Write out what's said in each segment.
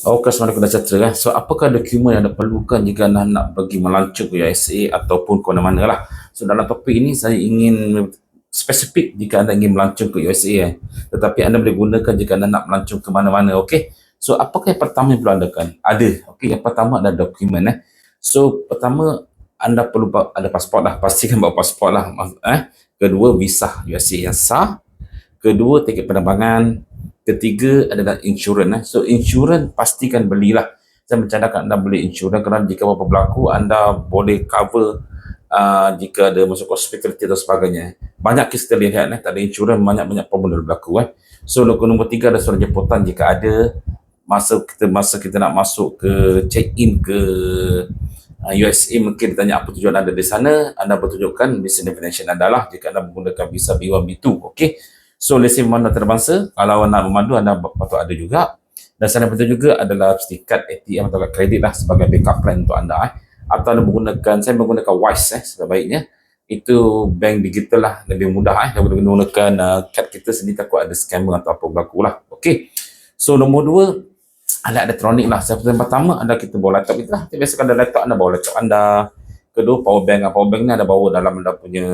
Okey, Assalamualaikum dah sejahtera. So, apakah dokumen yang anda perlukan jika anda nak pergi melancong ke USA ataupun ke mana-mana lah. So, dalam topik ini saya ingin spesifik jika anda ingin melancong ke USA. Tetapi anda boleh gunakan jika anda nak melancong ke mana-mana. Okey. So, apakah yang pertama yang perlu anda kan? Ada. Okey, yang pertama adalah dokumen. So, pertama anda perlu ada pasport lah. Pastikan bawa pasport lah. Kedua, visa USA yang sah. Kedua, tiket penerbangan. Ketiga adalah insurans. So insurans pastikan belilah. Saya mencadangkan anda beli insurans kerana jika apa berlaku anda boleh cover jika ada masuk hospital atau sebagainya. Banyak kes kita lihat tak ada insurans, banyak-banyak problem yang berlaku. So nombor tiga ada surat jemputan jika ada masa kita nak masuk ke check in ke USA, mungkin ditanya apa tujuan anda di sana, anda bertunjukkan visa definition anda lah jika anda menggunakan visa B1 B2. okey. So lesen mana terbangsa, kalau nak memandu anda patut ada juga. Dan sana penting juga adalah stikat ATM atau kredit lah sebagai backup plan untuk anda. Atau anda menggunakan, saya menggunakan Wise sebaiknya. Itu bank digital lah, lebih mudah. Daripada menggunakan kad kita sendiri takut ada scammer atau apa berlaku lah. Okey. So nombor dua, alat elektronik lah. Yang pertama anda kita bawa laptop kita lah. Biasakan ada laptop, anda bawa laptop anda. Kedua, power bank. Power bank ni anda bawa dalam anda punya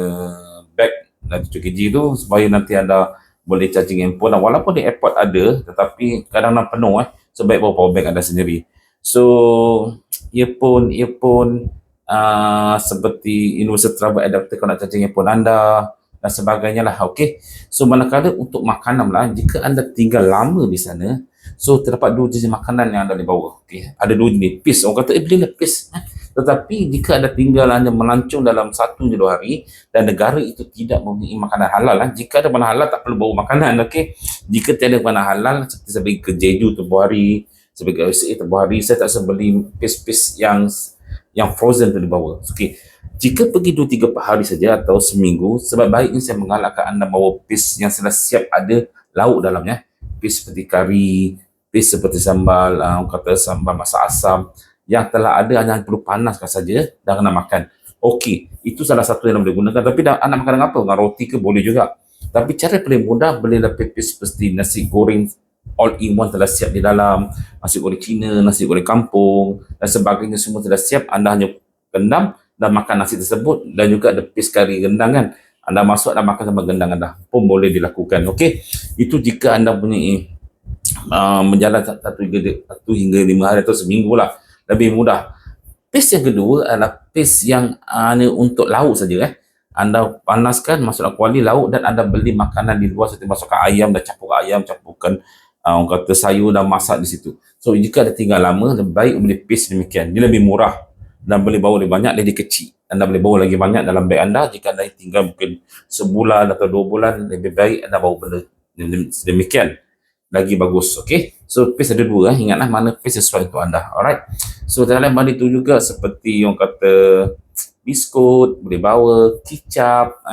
bag dan 7kg tu supaya nanti anda boleh charging handphone. Walaupun di airport ada, tetapi kadang-kadang penuh sebaik bawa power bank anda sendiri. So earphone seperti universal travel adapter kalau nak charging handphone anda dan sebagainya lah. Okey. So manakala untuk makanan lah, jika anda tinggal lama di sana, so terdapat dua jenis makanan yang anda boleh bawa. Okey. Ada dua jenis. Pis. Orang kata belilah pis. Tetapi jika anda tinggal hanya melancong dalam 1 hingga 2 hari dan negara itu tidak mempunyai makanan halal jika ada makanan halal tak perlu bawa makanan. Okey. Jika tiada makanan halal, seperti saya pergi ke Jeju tempoh hari, saya pergi ke USA tempoh hari, saya tak sempat beli pis-pis yang frozen tu dibawa. Okey. Jika pergi 2-3 hari saja atau seminggu, sebab baiknya saya mengalahkan anda bawa pis yang sudah siap ada lauk dalamnya. Pis seperti kari, pis seperti sambal, orang kata sambal masak asam, yang telah ada hanya perlu panaskan saja dan kena makan. Okey, itu salah satu yang boleh gunakan. Tapi dah anak makan dengan apa? Dengan roti ke boleh juga. Tapi cara paling mudah, belilah pipis seperti nasi goreng all in one telah siap di dalam, nasi goreng Cina, nasi goreng kampung dan sebagainya semua telah siap. Anda hanya rendam dan makan nasi tersebut, dan juga ada pis kari rendang kan. Anda masuk dan makan sama gendang anda pun boleh dilakukan. Okey, itu jika anda punya menjalan 1 hingga 5 hari atau seminggu lah, lebih mudah. Paste yang kedua adalah paste yang hanya untuk lauk saja. Anda panaskan, masukkan kuali lauk dan anda beli makanan di luar seperti masukkan ayam dan campurkan orang kata sayur dan masak di situ. So jika ada tinggal lama, lebih baik beli paste demikian. Dia lebih murah dan boleh bawa lebih banyak, lebih kecil. Anda boleh bawa lagi banyak dalam beg anda. Jika anda tinggal mungkin sebulan atau 2 bulan, lebih baik anda bawa benda demikian, lagi bagus. Okey. So paste ada dua, ingatlah mana paste sesuai untuk anda. Alright. So dalam benda itu juga seperti orang kata biskut boleh bawa, kicap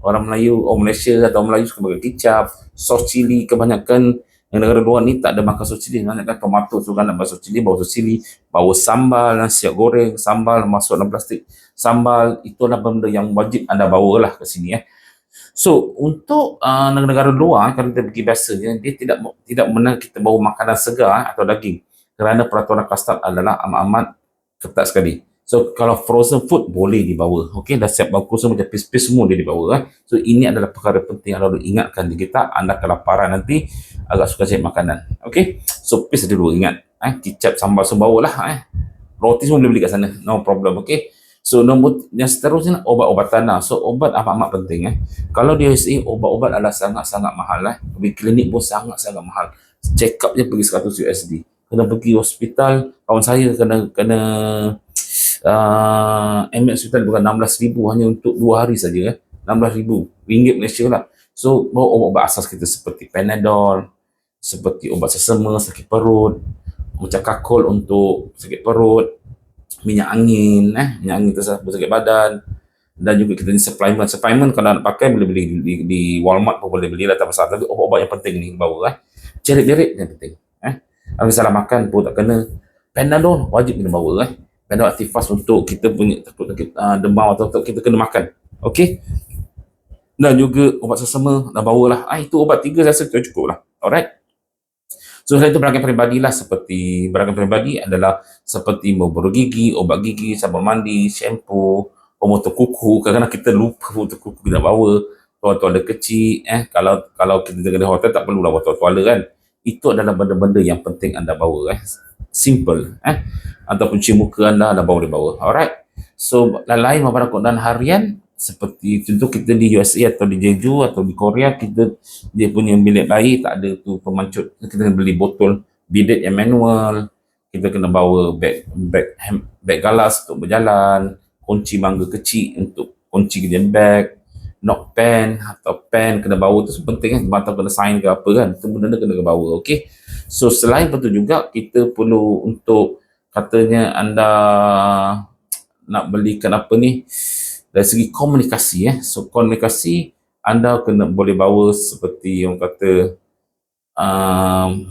orang Melayu, orang Malaysia atau orang Melayu suka pakai kicap, sos cili. Kebanyakan yang negara luar ni tak ada makan sos cili, kebanyakan tomato. So kan nak bawa sos cili, bawa sos cili, bawa sambal, nasi goreng, sambal masuk dalam plastik sambal. Itulah benda yang wajib anda bawa lah ke sini. So untuk negara luar, kalau kita pergi biasanya, dia tidak benar kita bawa makanan segar atau daging, kerana peraturan custom adalah amat-amat ketat sekali. So kalau frozen food boleh dibawa. Okey, dah siap bangku semua, macam pis-pis semua dia dibawa. So ini adalah perkara penting yang harus ingatkan di kita. Anda kelaparan nanti, agak suka cari makanan. Okey, so pis dulu ingat. Kicap sambal semua bawa lah. Roti semua boleh beli kat sana, no problem. Okey. So nombor yang seterusnya, obat-obatan lah. So obat amat-amat penting. Kalau di USA, obat-obat adalah sangat-sangat mahal. Pergi klinik pun sangat-sangat mahal. Check up je pergi 100 USD. Kena pergi hospital. Kawan saya kena MX hospital bukan 16,000 hanya untuk 2 hari saja. 16,000 ringgit Malaysia lah. So bawa obat-obat asas kita seperti Panadol, seperti obat sesama sakit perut, macam Kakol untuk sakit perut, minyak angin tersebut sakit badan, dan juga kita ni supplement kalau nak pakai boleh beli di Walmart pun boleh beli lah, tak masalah. Tapi obat-obat yang penting ni bawa cerit-cerit yang penting. Kalau salah makan pun tak kena, Panadol wajib kena bawa. Panadol Activas untuk kita punya takut demam atau kita kena makan. Okey, dan juga obat sesama dah bawa lah. Itu obat 3 saya rasa cukup lah. Alright. So selain itu berangan peribadi lah, seperti berangan peribadi adalah seperti memburu gigi, obat gigi, sabun mandi, shampoo, pemotor kuku. Kadang-kadang kita lupa pemotor kuku kita bawa, tuala-tuala kecil. Kalau kita tinggal di hotel tak perlulah bawa tuala kan. Itu adalah benda-benda yang penting anda bawa. Simple. Ataupun cuci muka anda bawa di bawah. Alright. So lain barang keadaan harian, seperti contoh kita di USA atau di Jeju atau di Korea, kita dia punya bilik bayi tak ada tu pemancut, kita kena beli botol bidet yang manual, kita kena bawa beg galas untuk berjalan, kunci mangga kecil untuk kunci kerja beg, note pen atau pen kena bawa, tu penting kan, atau kena sign ke apa kan, tu benda kena bawa. Okay, so selain itu juga kita perlu untuk katanya anda nak belikan apa ni, dari segi komunikasi. So komunikasi anda kena boleh bawa seperti yang kata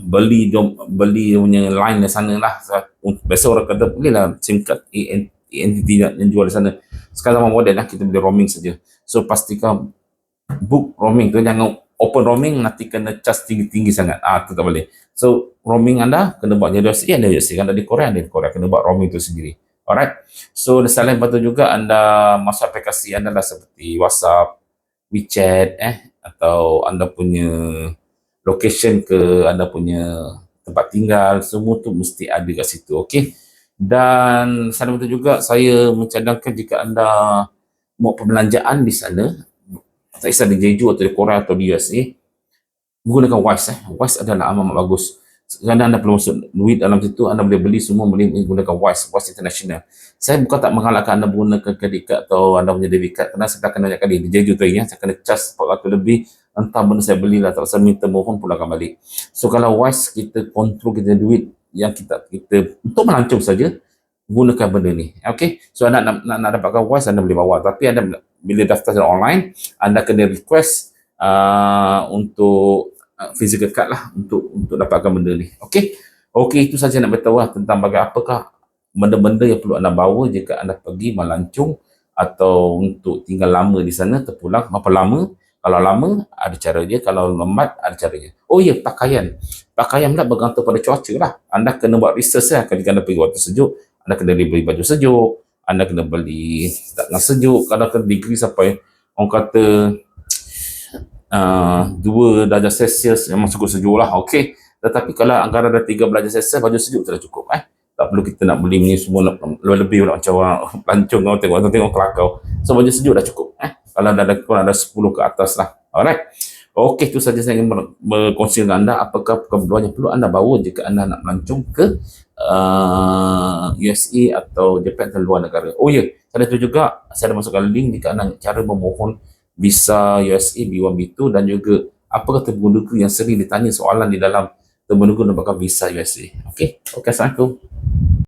beli punya line di sana lah. Biasa orang kata bolehlah SIM card ANT yang jual di sana. Sekarang zaman moden lah, kita boleh roaming saja. So pastikan book roaming tu, jangan open roaming nanti kena charge tinggi-tinggi sangat. Tu tak boleh. So roaming anda kena buat jadi USA, ada USA kan, ada di Korea kena buat roaming tu sendiri. Alright. So selain itu juga anda masuk aplikasi anda lah, seperti WhatsApp, WeChat, atau anda punya location ke anda punya tempat tinggal, semua tu mesti ada kat situ. Okay. Dan selain itu juga saya mencadangkan jika anda mau perbelanjaan di sana, tak kisah di Jeju atau di Korea atau di USA, gunakan Wise. Wise adalah amat bagus. Kerana anda perlu masuk duit dalam situ, anda boleh beli semua, boleh menggunakan Wise International. Saya bukan tak menggalakkan anda menggunakan kredit card atau anda punya debit card, kerana saya dah kena banyak kali di Jeju tu, saya kena charge 400 lebih, entah benda saya belilah, tak saya minta mohon pulangkan balik. So kalau Wise, kita kontrol kita duit yang kita untuk melancong saja, gunakan benda ni. Okay, so anda nak dapatkan Wise, anda boleh bawa, tapi anda bila daftar secara online, anda kena request untuk physical card lah, untuk dapatkan benda ni. Okay, itu saja nak beritahu tentang apakah benda-benda yang perlu anda bawa jika anda pergi melancong atau untuk tinggal lama di sana, terpulang berapa lama. Kalau lama ada cara dia, kalau lambat ada caranya. Oh ya, pakaian pula bergantung pada cuaca lah. Anda kena buat research lah. Kalau anda pergi waktu sejuk, anda kena beli baju sejuk, anda kena beli tangan sejuk, kalau kena degree sampai orang kata 2 darjah Celsius, memang cukup sejuk lah. Okay, tetapi kalau anggaran dah 3 darjah Celsius, baju sejuk tu dah cukup. Tak perlu kita nak beli ni semua lebih macam orang pelancong, tengok kelakau. So baju sejuk dah cukup. Kalau ada 10 ke atas lah. Alright. Okay, itu saja saya ingin berkongsi dengan anda apakah keperluan yang perlu anda bawa jika anda nak melancong ke USA atau Jepun atau luar negara. Oh ya, ada itu juga saya ada masukkan link jika anda cara memohon visa USA B1 B2, dan juga apakah termenunggu yang sering ditanya soalan di dalam termenunggu dapatkan visa USA. Okay, assalamualaikum.